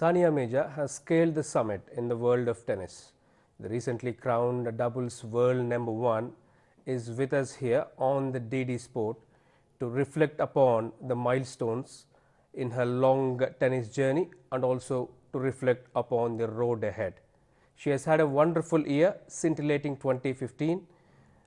Sania Mirza has scaled the summit in the world of tennis. The recently crowned doubles world #1 is with us here on the DD Sport to reflect upon the milestones in her long tennis journey and also to reflect upon the road ahead. She has had a wonderful year, scintillating 2015.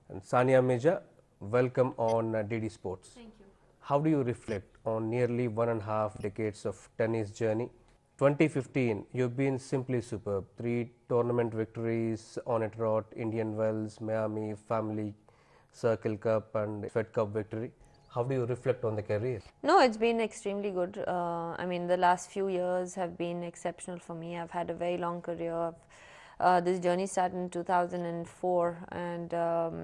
And Sania Mirza, welcome on DD Sports. Thank you. How do you reflect on nearly 1.5 decades of tennis journey? 2015, you've been simply superb. 3 tournament victories on a trot, Indian Wells, Miami, Family Circle Cup and Fed Cup victory. How do you reflect on the career? No, it's been extremely good. I mean, the last few years have been exceptional for me. I've had a very long career. This journey started in 2004 and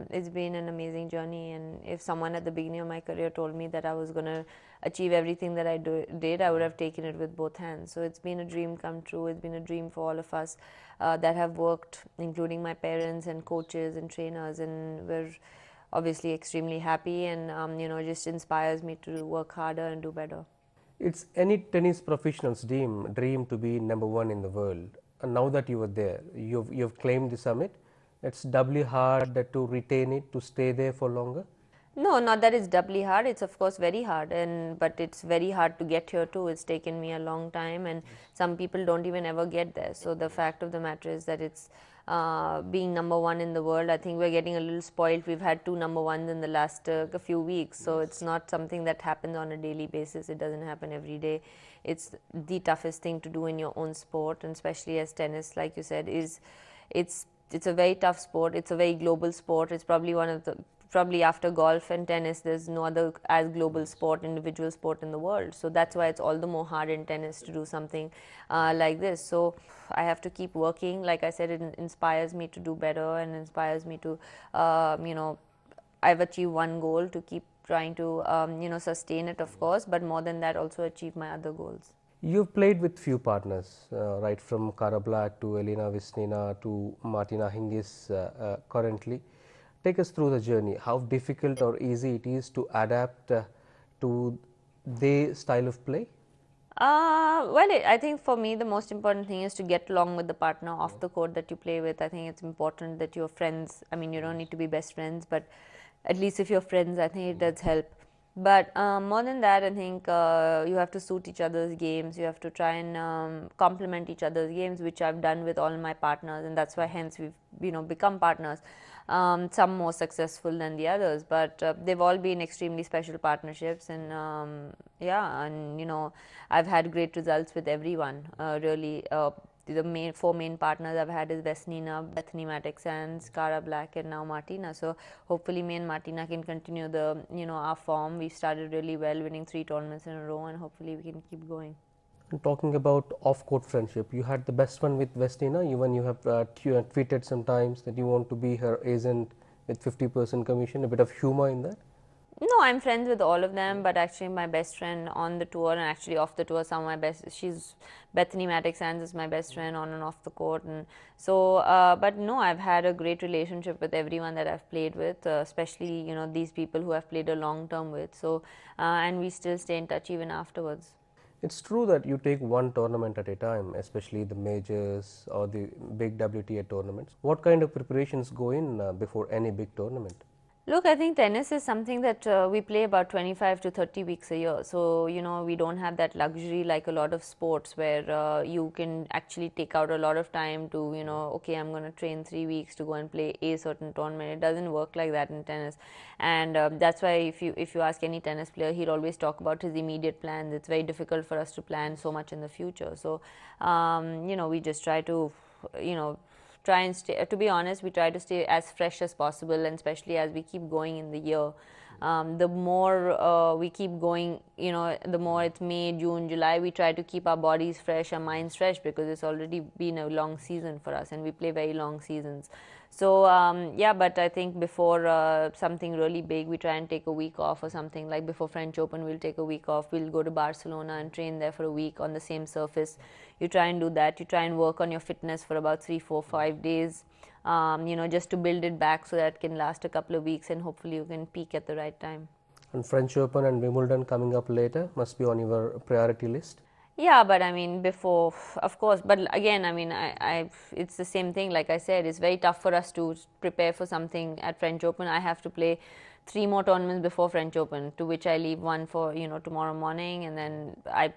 it's been an amazing journey, and if someone at the beginning of my career told me that I was going to achieve everything that I did, I would have taken it with both hands. So it's been a dream come true. It's been a dream for all of us that have worked, including my parents and coaches and trainers, and we're obviously extremely happy, and it just inspires me to work harder and do better. It's any tennis professional's dream to be #1 in the world. And now that you are there, you've claimed the summit. It's doubly hard to retain it, to stay there for longer. No, not that it's doubly hard. It's of course very hard, but it's very hard to get here too. It's taken me a long time, and some people don't even ever get there. So the fact of the matter is that it's being #1 in the world. I think we're getting a little spoiled. We've had 2 #1s in the last few weeks, so it's not something that happens on a daily basis. It doesn't happen every day. It's the toughest thing to do in your own sport, and especially as tennis, like you said, it's a very tough sport. It's a very global sport. It's probably after golf and tennis, there's no other as global sport, individual sport in the world. So that's why it's all the more hard in tennis to do something like this. So I have to keep working. Like I said, it inspires me to do better and inspires me to, I've achieved one goal, to keep trying to, sustain it, of course, but more than that, also achieve my other goals. You've played with few partners, right from Cara Black to Elena Vesnina to Martina Hingis currently. Take us through the journey, how difficult or easy it is to adapt to their style of play? I think for me the most important thing is to get along with the partner off the court that you play with. I think it's important that you're friends. I mean, you don't need to be best friends, but at least if you're friends, I think it does help. But more than that, I think you have to suit each other's games. You have to try and complement each other's games, which I've done with all my partners, and that's why hence we've become partners. Some more successful than the others, but they've all been extremely special partnerships, and I've had great results with everyone. Really, the 4 main partners I've had is Vesnina, Bethany Mattek-Sands, Cara Black, and now Martina. So hopefully me and Martina can continue our form. We started really well, winning 3 tournaments in a row, and hopefully we can keep going. And talking about off-court friendship, you had the best one with Vesnina. Even you have tweeted sometimes that you want to be her agent with 50% commission. A bit of humor in that. No, I'm friends with all of them, but actually my best friend on the tour and actually off the tour, some of my best, she's Bethany Mattek-Sands is my best friend on and off the court, and so, but no, I've had a great relationship with everyone that I've played with, especially, these people who I've played a long term with, so, and we still stay in touch even afterwards. It's true that you take one tournament at a time, especially the majors or the big WTA tournaments. What kind of preparations go in before any big tournament? Look, I think tennis is something that we play about 25 to 30 weeks a year. So, we don't have that luxury like a lot of sports where you can actually take out a lot of time to, okay, I'm going to train 3 weeks to go and play a certain tournament. It doesn't work like that in tennis. And that's why if you ask any tennis player, he'll always talk about his immediate plans. It's very difficult for us to plan so much in the future. So, we just try to, try and stay, to be honest, we try to stay as fresh as possible, and especially as we keep going in the year. The more we keep going, the more it's May, June, July, we try to keep our bodies fresh, our minds fresh, because it's already been a long season for us and we play very long seasons. So, but I think before something really big, we try and take a week off or something. Like before French Open, we'll take a week off. We'll go to Barcelona and train there for a week on the same surface. You try and do that. You try and work on your fitness for about 3, 4, 5 days, just to build it back so that it can last a couple of weeks, and hopefully you can peak at the right time. And French Open and Wimbledon coming up later must be on your priority list. Yeah, but I mean, before, of course, but again, I mean, it's the same thing. Like I said, it's very tough for us to prepare for something at French Open. I have to play 3 more tournaments before French Open, to which I leave one for, tomorrow morning, and then I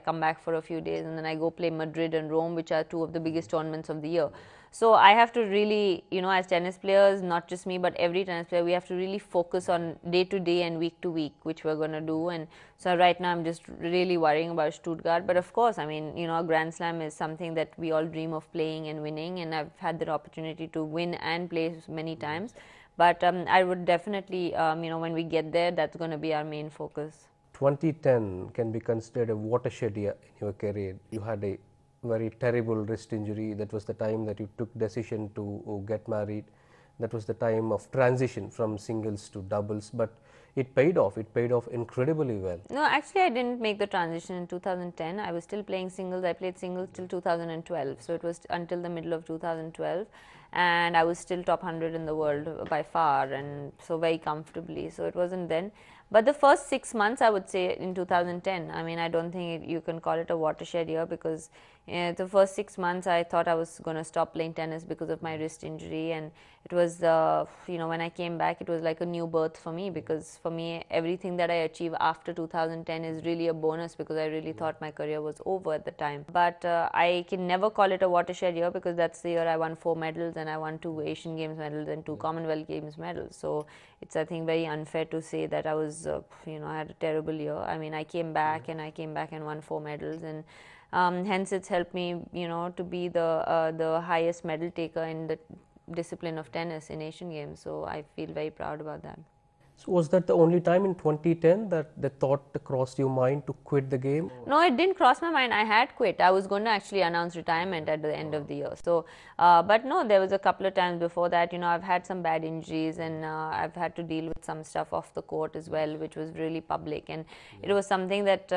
come back for a few days, and then I go play Madrid and Rome, which are two of the biggest tournaments of the year. So I have to really, as tennis players, not just me, but every tennis player, we have to really focus on day to day and week to week, which we're going to do. And so right now I'm just really worrying about Stuttgart. But of course, I mean, a Grand Slam is something that we all dream of playing and winning. And I've had the opportunity to win and play many times. But I would definitely, when we get there, that's going to be our main focus. 2010 can be considered a watershed year in your career. You had a very terrible wrist injury. That was the time that you took decision to get married. That was the time of transition from singles to doubles, but it paid off. It paid off incredibly well. No, actually I didn't make the transition in 2010. I was still playing singles. I played singles till 2012. So it was until the middle of 2012, and I was still top 100 in the world by far, and so very comfortably. So it wasn't then. But the first 6 months, I would say, in 2010, I mean, I don't think you can call it a watershed year, because the first 6 months I thought I was going to stop playing tennis because of my wrist injury. And it was, when I came back, it was like a new birth for me, because for me, everything that I achieve after 2010 is really a bonus, because I really thought my career was over at the time. But I can never call it a watershed year, because that's the year I won 4 medals, and I won 2 Asian Games medals and 2 Commonwealth Games medals. So it's, I think, very unfair to say that I was, I had a terrible year. I mean, I came back and won 4 medals, and hence it's helped me, to be the highest medal taker in the discipline of tennis in Asian Games. So I feel very proud about that. So was that the only time in 2010 that the thought crossed your mind to quit the game? No, it didn't cross my mind. I had quit. I was going to actually announce retirement at the end of the year. So, but no, there was a couple of times before that, I've had some bad injuries, and I've had to deal with some stuff off the court as well, which was really public. And it was something that,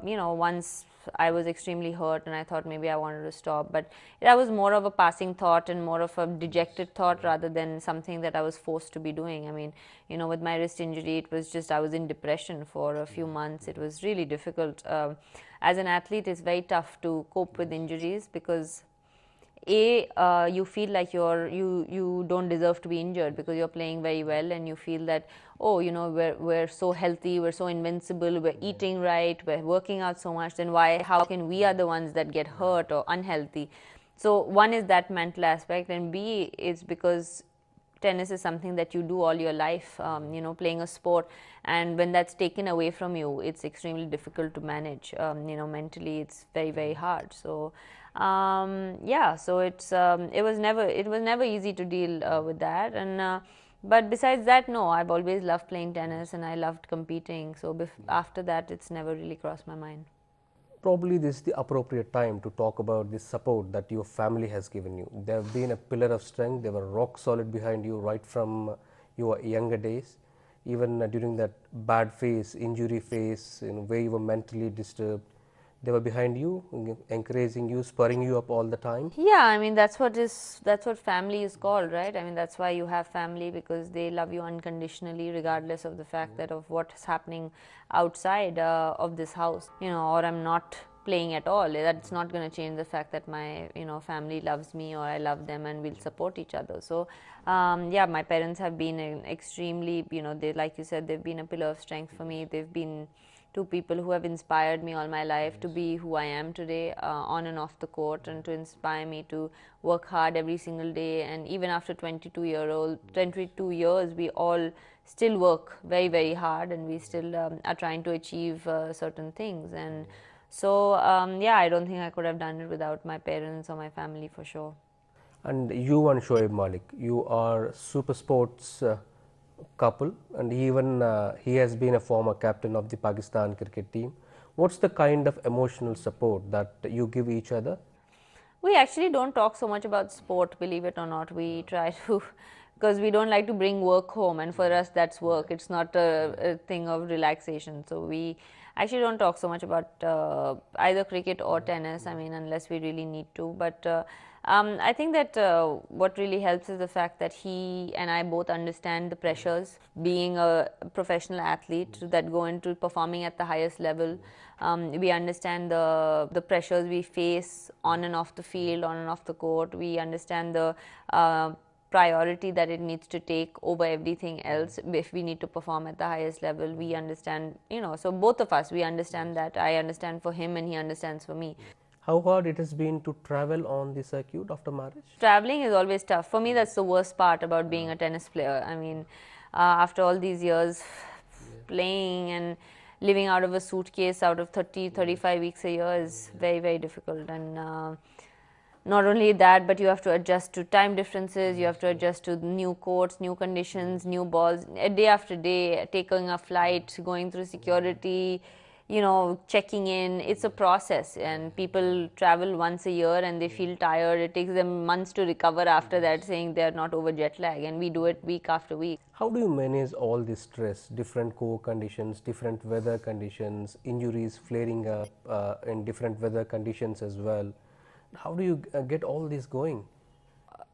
once I was extremely hurt, and I thought maybe I wanted to stop. But that was more of a passing thought and more of a dejected thought, rather than something that I was forced to be doing. I mean, with my wrist injury, it was just I was in depression for a few months. It was really difficult. As an athlete, it's very tough to cope with injuries, because you feel like you don't deserve to be injured, because you're playing very well, and you feel that, oh, we're so healthy, we're so invincible, we're eating right, we're working out so much, then how can we are the ones that get hurt or unhealthy? So one is that mental aspect, and B is because tennis is something that you do all your life, playing a sport, and when that's taken away from you, it's extremely difficult to manage. Mentally, it's very, very hard. So so it was never easy to deal with that. And but besides that, no, I've always loved playing tennis, and I loved competing. So after that, it's never really crossed my mind. Probably this is the appropriate time to talk about the support that your family has given you. They have been a pillar of strength. They were rock solid behind you right from your younger days. Even during that bad phase, injury phase, where you were mentally disturbed, they were behind you, encouraging you, spurring you up all the time. Yeah, I mean, that's what family is called, right? I mean, that's why you have family, because they love you unconditionally, regardless of the fact that of what's happening outside of this house, or I'm not playing at all. That's not going to change the fact that my family loves me, or I love them, and we'll support each other. So my parents have been extremely, they, like you said, they've been a pillar of strength for me. They've been 2 people who have inspired me all my life to be who I am today, on and off the court, and to inspire me to work hard every single day. And even after 22 years, we all still work very, very hard, and we still are trying to achieve certain things. And so I don't think I could have done it without my parents or my family, for sure. And you and Shoaib Malik, you are super sports couple, and even he has been a former captain of the Pakistan cricket team. What's the kind of emotional support that you give each other? We actually don't talk so much about sport, believe it or not. We try to, because we don't like to bring work home, and for us that's work. It's not a thing of relaxation. So we actually don't talk so much about either cricket or tennis, I mean, unless we really need to. But I think that what really helps is the fact that he and I both understand the pressures being a professional athlete that go into performing at the highest level. We understand the pressures we face on and off the field, on and off the court. We understand the priority that it needs to take over everything else if we need to perform at the highest level. We understand, so both of us, we understand that. I understand for him and he understands for me. How hard it has been to travel on the circuit after marriage? Traveling is always tough. For me, that's the worst part about being a tennis player. I mean, after all these years playing and living out of a suitcase out of 30, 35 weeks a year is very, very difficult. And not only that, but you have to adjust to time differences, you have to adjust to new courts, new conditions, new balls, day after day, taking a flight, going through security, checking in. It's a process, and people travel once a year and they feel tired. It takes them months to recover after that, saying they are not over jet lag, and we do it week after week. How do you manage all this stress, different core conditions, different weather conditions, injuries flaring up in different weather conditions as well? How do you get all this going?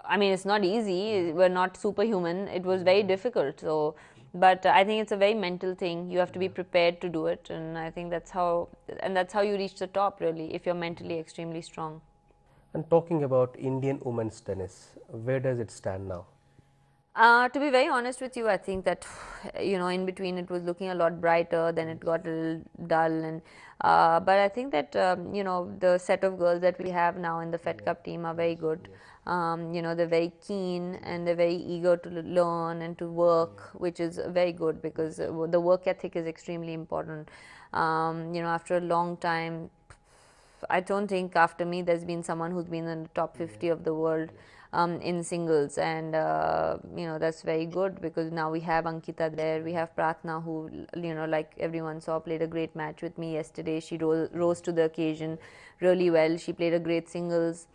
I mean, it's not easy. We're not superhuman. It was very difficult. So, but I think it's a very mental thing. You have to be prepared to do it, and I think that's how you reach the top, really, if you're mentally extremely strong. And talking about Indian women's tennis, where does it stand now? To be very honest with you, I think that in between it was looking a lot brighter, then it got a little dull, and but I think that the set of girls that we have now in the Fed Cup team are very good. They're very keen and they're very eager to learn and to work, which is very good because the work ethic is extremely important. After a long time, I don't think after me there's been someone who's been in the top 50 of the world in singles, and that's very good because now we have Ankita there, we have Pratna who like everyone saw, played a great match with me yesterday. She rose to the occasion really well. She played a great singles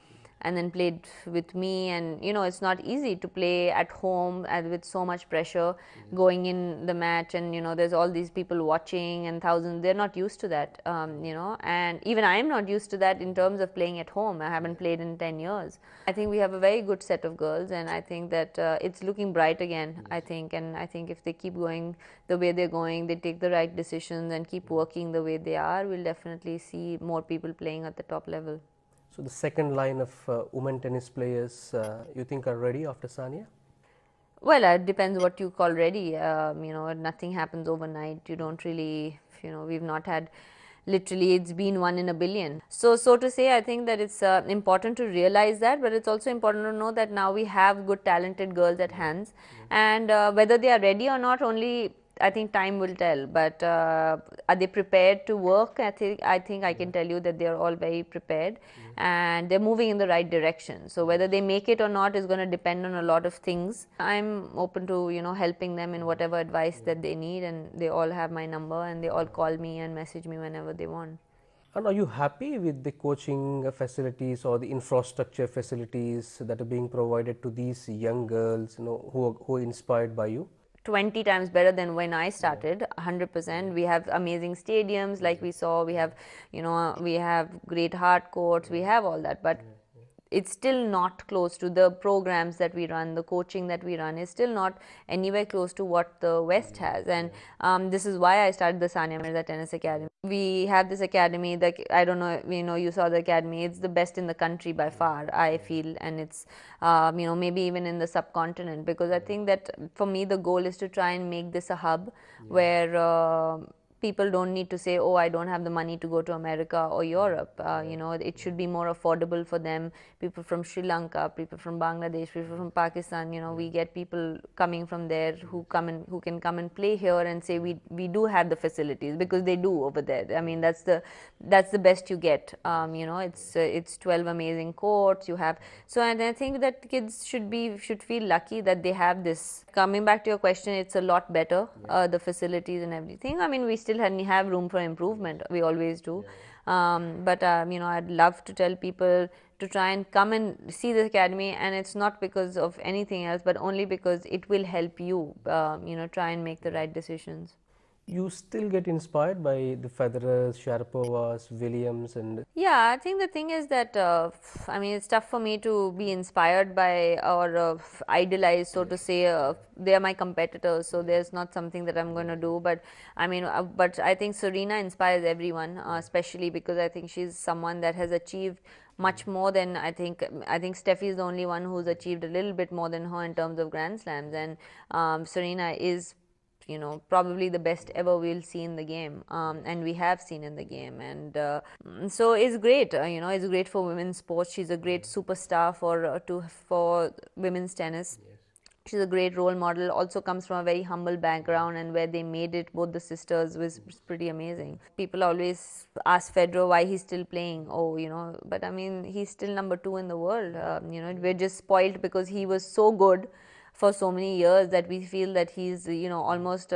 and then played with me, and it's not easy to play at home and with so much pressure going in the match, and there's all these people watching and thousands. They're not used to that, and even I am not used to that in terms of playing at home. I haven't played in 10 years. I think we have a very good set of girls, and I think that it's looking bright again, I think, and I think if they keep going the way they're going, they take the right decisions and keep working the way they are, we'll definitely see more people playing at the top level. So the second line of women tennis players you think are ready after Sania? Well, it depends what you call ready. Nothing happens overnight. You don't really, we've not had, literally, it's been 1 in a billion. So to say, I think that it's important to realize that, but it's also important to know that now we have good, talented girls at hands, and whether they are ready or not, only I think time will tell. But are they prepared to work? I think I can tell you that they are all very prepared, and they're moving in the right direction. So whether they make it or not is going to depend on a lot of things. I'm open to helping them in whatever advice that they need, and they all have my number, and they all call me and message me whenever they want. And are you happy with the coaching facilities or the infrastructure facilities that are being provided to these young girls, who are inspired by you? 20 times better than when I started, 100%. We have amazing stadiums, like we saw. We have, we have great hard courts. We have all that, but it's still not close to the programs that we run. The coaching that we run is still not anywhere close to what the West has, and this is why I started the Sania Mirza Tennis Academy. We have this academy that, I don't know, you saw the academy. It's the best in the country by far, I feel, and it's maybe even in the subcontinent, because I think that for me the goal is to try and make this a hub where people don't need to say, oh, I don't have the money to go to America or Europe. It should be more affordable for them. People from Sri Lanka, people from Bangladesh, people from Pakistan, we get people coming from there who can come and play here and say we do have the facilities, because they do over there. I mean, that's the best you get. It's 12 amazing courts you have. So, and I think that kids should feel lucky that they have this. Coming back to your question, it's a lot better, the facilities and everything. I mean, we still have room for improvement. We always do. But I'd love to tell people to try and come and see the academy, and it's not because of anything else, but only because it will help you, try and make the right decisions. You still get inspired by the Federers, Sharapovas, Williams, and Yeah, I think the thing is that I mean it's tough for me to be inspired by or idolize, so to say. They are my competitors, so there's not something that I'm going to do. But I mean, but I think Serena inspires everyone, especially because I think she's someone that has achieved much more than I think Steffi is the only one who's achieved a little bit more than her in terms of Grand Slams, and Serena is, you know, probably the best ever we'll see in the game, and we have seen in the game. And so it's great, you know, it's great for women's sports. She's a great superstar for women's tennis. She's a great role model. Also comes from a very humble background, and where they made it, both the sisters, was pretty amazing. People always ask Federer why he's still playing. Oh, you know, but I mean, he's still number 2 in the world. You know, we're just spoiled because he was so good for so many years that we feel that he's, you know, almost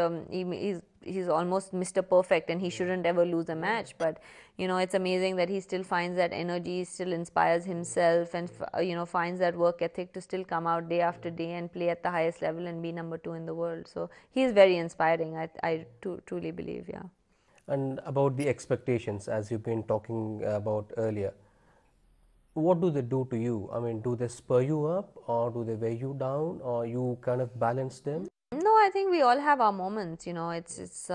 he's almost Mr. Perfect, and he shouldn't ever lose a match. But you know, it's amazing that he still finds that energy, still inspires himself, and you know, finds that work ethic to still come out day after day and play at the highest level and be number 2 in the world. So he's very inspiring. I truly believe, yeah. and about the expectations, as you've been talking about earlier. What do they do to you? I mean, do they spur you up, or do they weigh you down, or you kind of balance them? No, I think we all have our moments. You know, it's.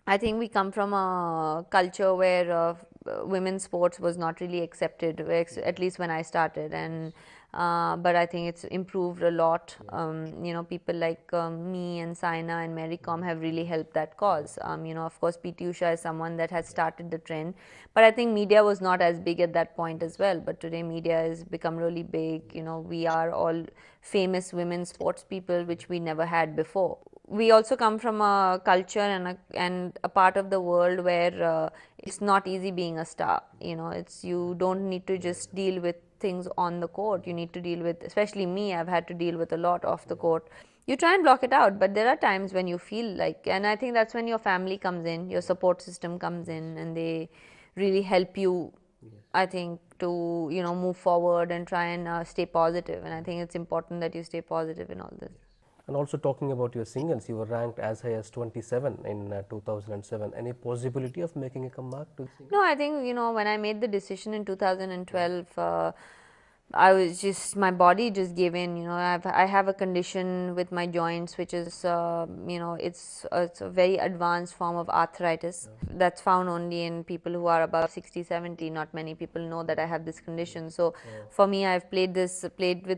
I think we come from a culture where women's sports was not really accepted, at least when I started, and but I think it's improved a lot. You know, people like me and Saina and Mary Com have really helped that cause. You know, of course, PT Usha is someone that has started the trend, but I think media was not as big at that point as well. But today, media has become really big. You know, we are all famous women sports people, which we never had before. We also come from a culture and a part of the world where it's not easy being a star. You know, it's, you don't need to just deal with things on the court. You need to deal with, especially me, I've had to deal with a lot off the court. You try and block it out, but there are times when you feel like, and I think that's when your family comes in, your support system comes in, and they really help you, I think, to, you know, move forward and try and stay positive. And I think it's important that you stay positive in all this. And also talking about your singles, you were ranked as high as 27 in 2007. Any possibility of making a comeback to No, singles? I think, you know, when I made the decision in 2012, I was just, my body just gave in. You know, I have a condition with my joints, which is, you know, it's a very advanced form of arthritis that's found only in people who are above 60, 70. Not many people know that I have this condition. So for me, I've played with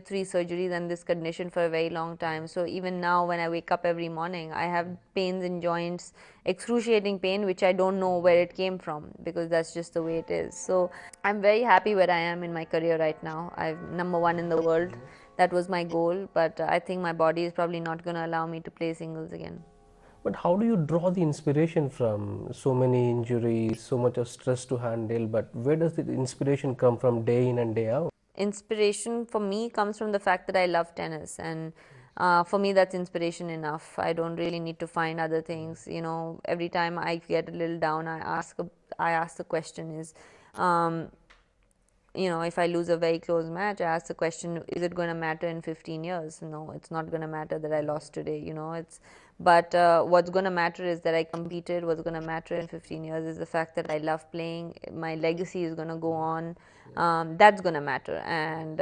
3 surgeries and this condition for a very long time. So even now, when I wake up every morning, I have pains in joints, excruciating pain, which I don't know where it came from, because that's just the way it is. So I'm very happy where I am in my career right now. I'm number 1 in the world. That was my goal, but I think my body is probably not going to allow me to play singles again. But how do you draw the inspiration from so many injuries, so much of stress to handle? But where does the inspiration come from day in and day out? Inspiration for me comes from the fact that I love tennis, and for me that's inspiration enough. I don't really need to find other things. You know, every time I get a little down, I ask the question is, um, you know, if I lose a very close match, I ask the question, is it going to matter in 15 years? No, it's not going to matter that I lost today, you know. But what's going to matter is that I competed. What's going to matter in 15 years is the fact that I love playing. My legacy is going to go on. That's going to matter. And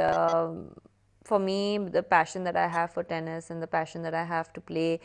for me, the passion that I have for tennis and the passion that I have to play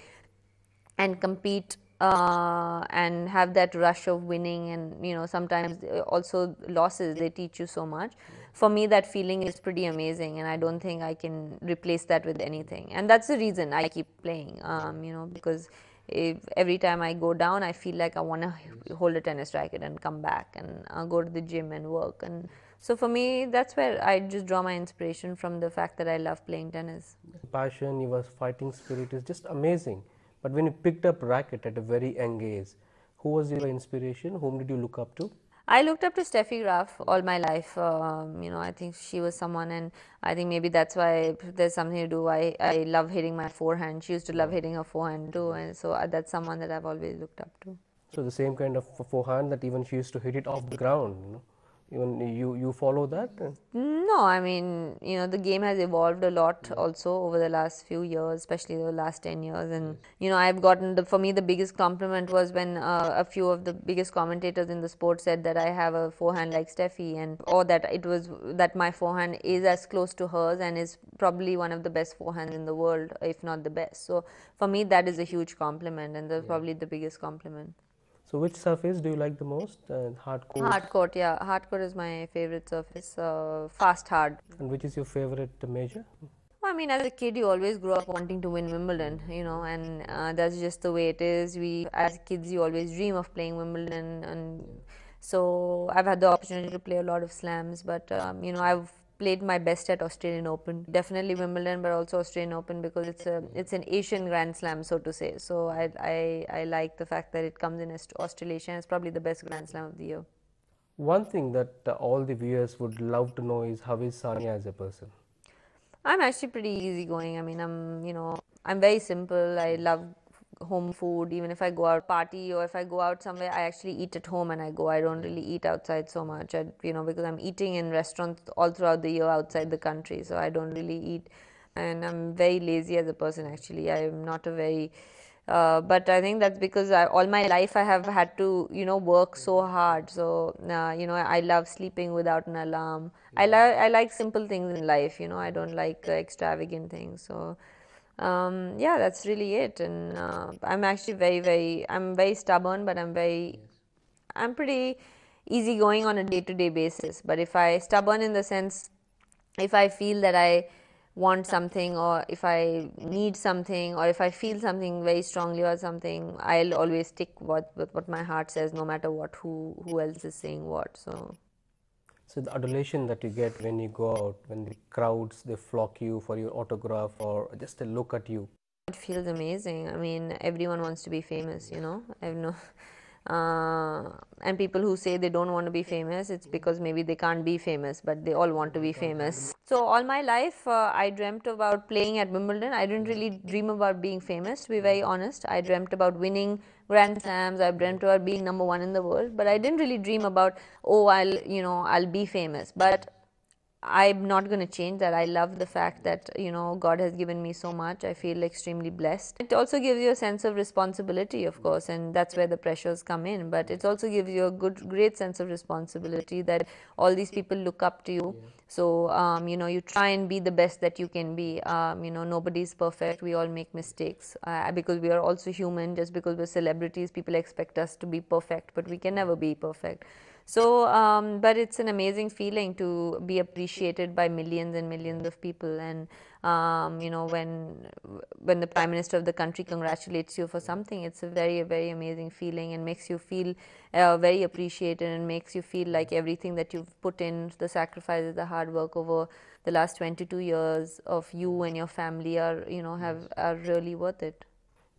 and compete and have that rush of winning, and you know, sometimes also losses, they teach you so much. For me, that feeling is pretty amazing, and I don't think I can replace that with anything. And that's the reason I keep playing, you know, because if every time I go down, I feel like I want to hold a tennis racket and come back and go to the gym and work. And so for me, that's where I just draw my inspiration from, the fact that I love playing tennis. Passion, your fighting spirit is just amazing. But when you picked up racket at a very young age, who was your inspiration? Whom did you look up to? I looked up to Steffi Graf all my life. You know, I think she was someone, and I think maybe that's why there's something to do. I love hitting my forehand. She used to love hitting her forehand too, and so that's someone that I've always looked up to. So the same kind of forehand that even she used to hit it off the ground. Even you follow that? No, I mean, the game has evolved a lot also over the last few years, especially the last 10 years. And, I've gotten for me, the biggest compliment was when a few of the biggest commentators in the sport said that I have a forehand like Steffi, or that it was that my forehand is as close to hers and is probably one of the best forehands in the world, if not the best. So for me, that is a huge compliment, and that's probably the biggest compliment. So which surface do you like the most? Hard court? Hard court, yeah. Hard court is my favorite surface. Fast hard. And which is your favorite major? Well, I mean, as a kid, you always grow up wanting to win Wimbledon, and that's just the way it is. As kids, you always dream of playing Wimbledon, and so I've had the opportunity to play a lot of slams, but I've played my best at Australian Open. Definitely Wimbledon, but also Australian Open because it's an Asian Grand Slam, so to say. So I like the fact that it comes in Australasian. It's probably the best Grand Slam of the year. One thing that all the viewers would love to know is how is Sania as a person? I'm actually pretty easygoing. I mean, I'm very simple. I love home food. Even if I go out party or if I go out somewhere, I actually eat at home and I go. I don't really eat outside so much, because I'm eating in restaurants all throughout the year outside the country. So I don't really eat. And I'm very lazy as a person, actually. I'm not a very but I think that's because all my life I have had to, work so hard. So, I love sleeping without an alarm. I like simple things in life. I don't like extravagant things. So, yeah, that's really it. And I'm actually I'm very stubborn, but I'm pretty easygoing on a day-to-day basis. But stubborn in the sense, if I feel that I want something, or if I need something, or if I feel something very strongly or something, I'll always stick with what my heart says, no matter who else is saying what. So the adulation that you get when you go out, when the crowds they flock you for your autograph or just a look at you. It feels amazing. I mean, everyone wants to be famous, I've no and people who say they don't want to be famous, it's because maybe they can't be famous, but they all want to be famous. So all my life, I dreamt about playing at Wimbledon. I didn't really dream about being famous, to be very honest. I dreamt about winning Grand Slams. I dreamt about being #1 in the world, but I didn't really dream about, oh, I'll be famous. But I'm not going to change that. I love the fact that, God has given me so much. I feel extremely blessed. It also gives you a sense of responsibility, of course, and that's where the pressures come in. But it also gives you a great sense of responsibility that all these people look up to you. So, you try and be the best that you can be. Nobody's perfect. We all make mistakes because we are also human. Just because we're celebrities, people expect us to be perfect, but we can never be perfect. So, but it's an amazing feeling to be appreciated by millions and millions of people. And, when the Prime Minister of the country congratulates you for something, it's a very, very amazing feeling and makes you feel very appreciated, and makes you feel like everything that you've put in, the sacrifices, the hard work over the last 22 years of you and your family are really worth it.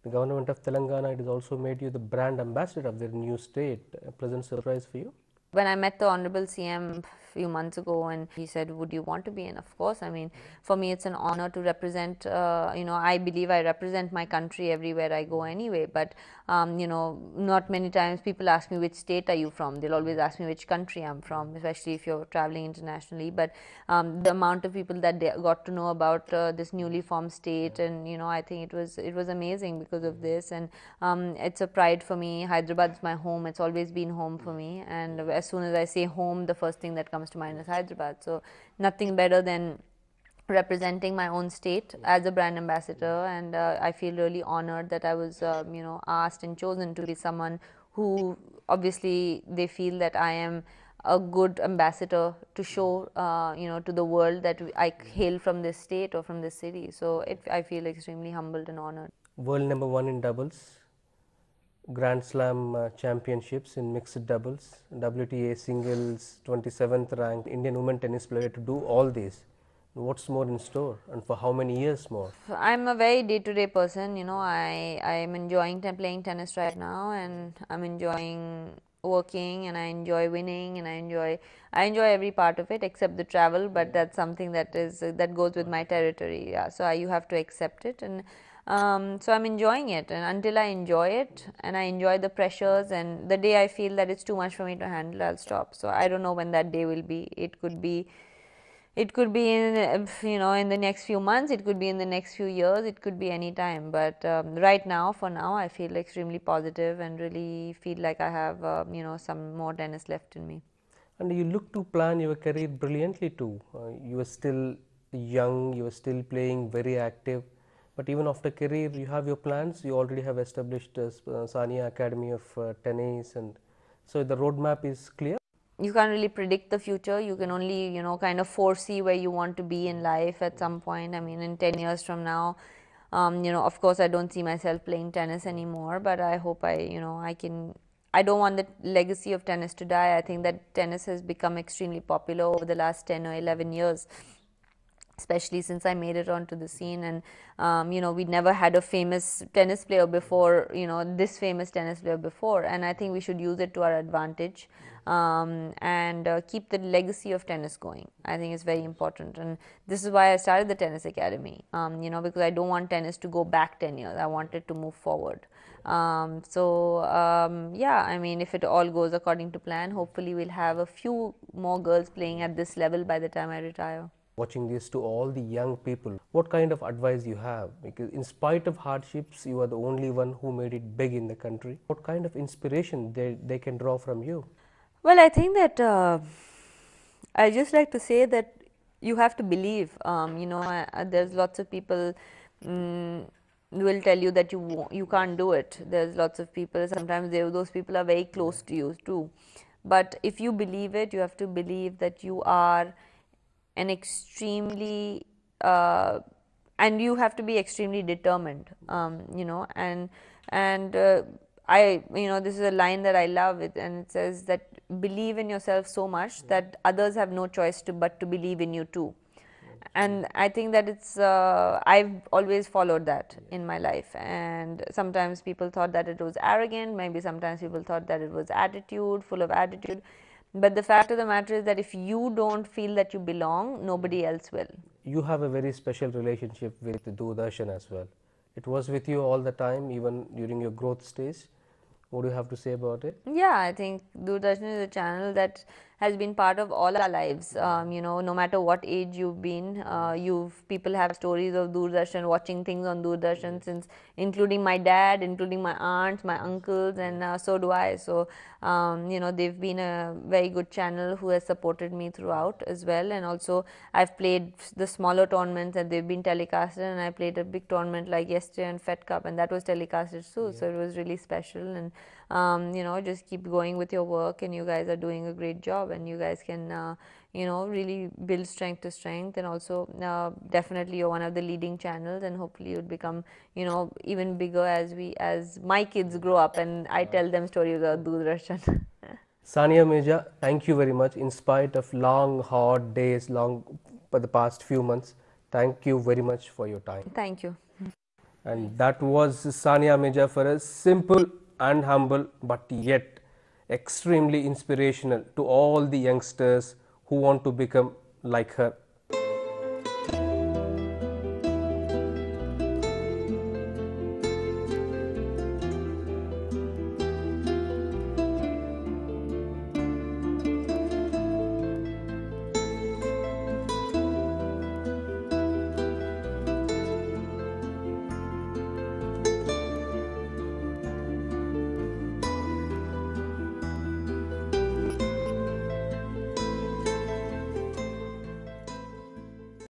The government of Telangana, it has also made you the brand ambassador of their new state. A pleasant surprise for you? When I met the Honorable CM a few months ago, and he said, would you want to be? And of course, I mean, for me, it's an honor to represent, I believe I represent my country everywhere I go anyway. But, not many times people ask me, which state are you from? They'll always ask me which country I'm from, especially if you're traveling internationally. But the amount of people that they got to know about this newly formed state, and, I think it was amazing because of this. And it's a pride for me. Hyderabad is my home. It's always been home for me. And as soon as I say home, the first thing that comes to mind is Hyderabad. So nothing better than representing my own state as a brand ambassador. And I feel really honored that I was, asked and chosen to be someone who obviously they feel that I am a good ambassador to show, to the world that I hail from this state or from this city. So I feel extremely humbled and honored. World #1 in doubles, Grand Slam championships in mixed doubles, WTA singles, 27th ranked Indian women tennis player to do all this. What's more in store, and for how many years more? I'm a very day-to-day person. I am enjoying playing tennis right now, and I'm enjoying working, and I enjoy winning, and I enjoy every part of it except the travel. But that's something that goes with my territory. Yeah, so you have to accept it. And So I'm enjoying it, and until I enjoy it and I enjoy the pressures, and the day I feel that it's too much for me to handle, I'll stop. So I don't know when that day will be. It could be in in the next few months, it could be in the next few years, it could be any time. But right now, for now, I feel extremely positive and really feel like I have some more tennis left in me. And you look to plan your career brilliantly too. You are still young, you are still playing, very active. But even after career, you have your plans. You already have established Sania Academy of Tennis, and so the roadmap is clear. You can't really predict the future. You can only, kind of foresee where you want to be in life at some point. I mean, in 10 years from now, of course, I don't see myself playing tennis anymore, but I hope I don't want the legacy of tennis to die. I think that tennis has become extremely popular over the last 10 or 11 years, especially since I made it onto the scene. And we never had a famous tennis player before, this famous tennis player before, and I think we should use it to our advantage, and keep the legacy of tennis going. I think it's very important, and this is why I started the tennis academy, because I don't want tennis to go back 10 years. I want it to move forward. Yeah, I mean, if it all goes according to plan, hopefully we'll have a few more girls playing at this level by the time I retire. Watching this to all the young people, what kind of advice you have? Because in spite of hardships, you are the only one who made it big in the country. What kind of inspiration they can draw from you? Well, I think that I just like to say that you have to believe. There's lots of people will tell you that you can't do it. There's lots of people. Sometimes those people are very close to you too. But if you believe it, you have to believe that you are an extremely and you have to be extremely determined. This is a line that I love it, and it says that believe in yourself so much that others have no choice but to believe in you too. And I think that it's I've always followed that in my life, and sometimes people thought that it was arrogant, maybe sometimes people thought that it was full of attitude, but the fact of the matter is that if you don't feel that you belong, nobody else will. You have a very special relationship with Doordarshan as well. It was with you all the time, even during your growth stage. What do you have to say about it? Yeah, I think Doordarshan is a channel that has been part of all our lives. No matter what age you've been, people have stories of Doordarshan, watching things on Doordarshan, since including my dad, including my aunts, my uncles, and so do I. So they've been a very good channel who has supported me throughout as well. And also I've played the smaller tournaments and they've been telecasted, and I played a big tournament like yesterday and Fed Cup, and that was telecasted too. So it was really special. And just keep going with your work, and you guys are doing a great job, and you guys can really build strength to strength. And also definitely you're one of the leading channels, and hopefully you'll become even bigger as my kids grow up and I tell them stories of Doordarshan. Sania Mirza, thank you very much. In spite of long, hard days, for the past few months, thank you very much for your time. Thank you. And that was Sania Mirza, for us, simple and humble, but yet extremely inspirational to all the youngsters who want to become like her.